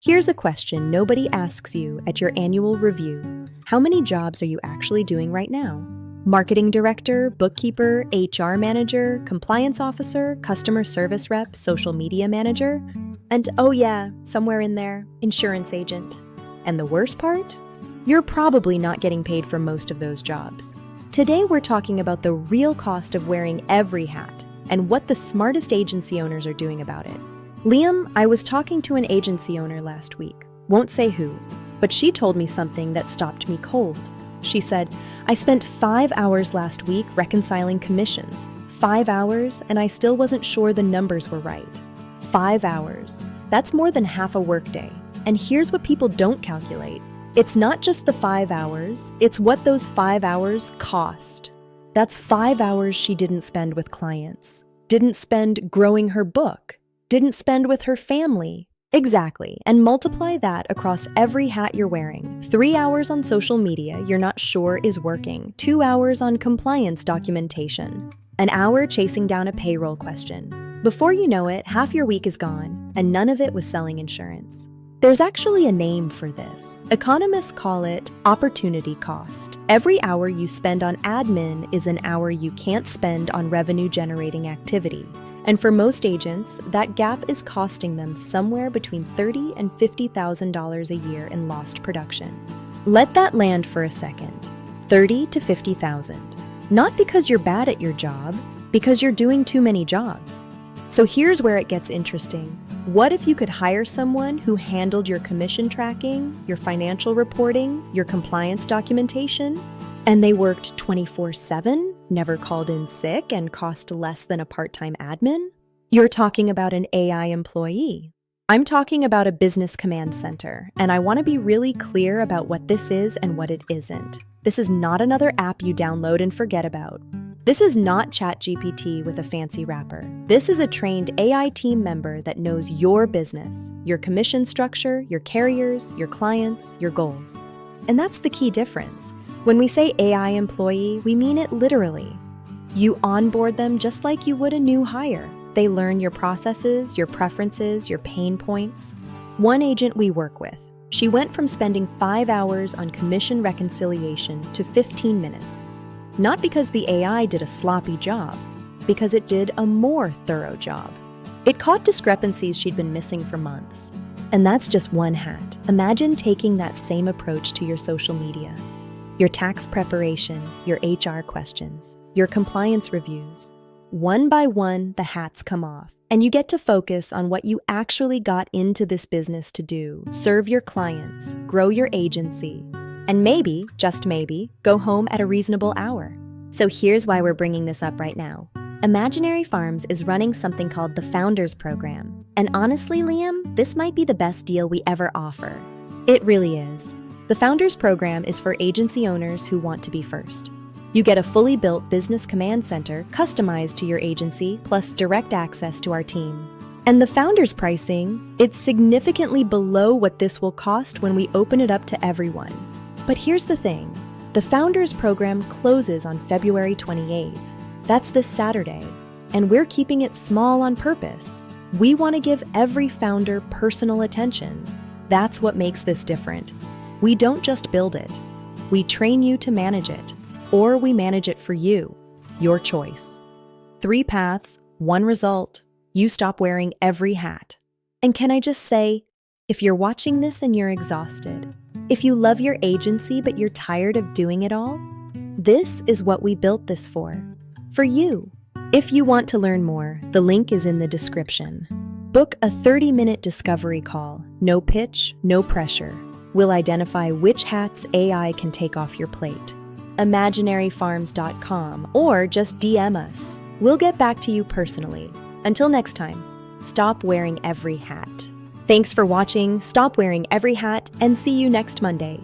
Here's a question nobody asks you at your annual review. How many jobs are you actually doing right now? Marketing director, bookkeeper, HR manager, compliance officer, customer service rep, social media manager, and oh yeah, somewhere in there, insurance agent. And the worst part? You're probably not getting paid for most of those jobs. Today we're talking about the real cost of wearing every hat and what the smartest agency owners are doing about it. Liam, I was talking to an agency owner last week. Won't say who, but she told me something that stopped me cold. She said, I spent 5 hours last week reconciling commissions. 5 hours, and I still wasn't sure the numbers were right. 5 hours. That's more than half a workday. And here's what people don't calculate. It's not just the 5 hours, it's what those 5 hours cost. That's 5 hours she didn't spend with clients, didn't spend growing her book, didn't spend with her family. Exactly, and multiply that across every hat you're wearing. 3 hours on social media you're not sure is working. 2 hours on compliance documentation. An hour chasing down a payroll question. Before you know it, half your week is gone, and none of it was selling insurance. There's actually a name for this. Economists call it opportunity cost. Every hour you spend on admin is an hour you can't spend on revenue-generating activity. And for most agents, that gap is costing them somewhere between $30,000 and $50,000 a year in lost production. Let that land for a second. $30,000 to $50,000. Not because you're bad at your job, because you're doing too many jobs. So here's where it gets interesting. What if you could hire someone who handled your commission tracking, your financial reporting, your compliance documentation, and they worked 24/7, never called in sick, and cost less than a part-time admin? You're talking about an AI employee. I'm talking about a business command center, and I want to be really clear about what this is and what it isn't. This is not another app you download and forget about. This is not ChatGPT with a fancy wrapper. This is a trained AI team member that knows your business, your commission structure, your carriers, your clients, your goals. And that's the key difference. When we say AI employee, we mean it literally. You onboard them just like you would a new hire. They learn your processes, your preferences, your pain points. One agent we work with, she went from spending 5 hours on commission reconciliation to 15 minutes. Not because the AI did a sloppy job, because it did a more thorough job. It caught discrepancies she'd been missing for months. And that's just one hat. Imagine taking that same approach to your social media. Your tax preparation, your HR questions, your compliance reviews. One by one, the hats come off, and you get to focus on what you actually got into this business to do. Serve your clients, grow your agency, and maybe, just maybe, go home at a reasonable hour. So here's why we're bringing this up right now. Imaginary Farms is running something called the Founders Program. And honestly, Liam, this might be the best deal we ever offer. It really is. The Founders Program is for agency owners who want to be first. You get a fully built business command center customized to your agency, plus direct access to our team. And the Founders pricing, it's significantly below what this will cost when we open it up to everyone. But here's the thing. The Founders Program closes on February 28th. That's this Saturday. And we're keeping it small on purpose. We want to give every founder personal attention. That's what makes this different. We don't just build it. We train you to manage it, or we manage it for you. Your choice. 3 paths, 1 result. You stop wearing every hat. And can I just say, if you're watching this and you're exhausted, if you love your agency but you're tired of doing it all, this is what we built this for you. If you want to learn more, the link is in the description. Book a 30-minute discovery call. No pitch, no pressure. We'll identify which hats AI can take off your plate. imaginaryfarms.com or just DM us. We'll get back to you personally. Until next time, stop wearing every hat. Thanks for watching Stop Wearing Every Hat, and see you next Monday.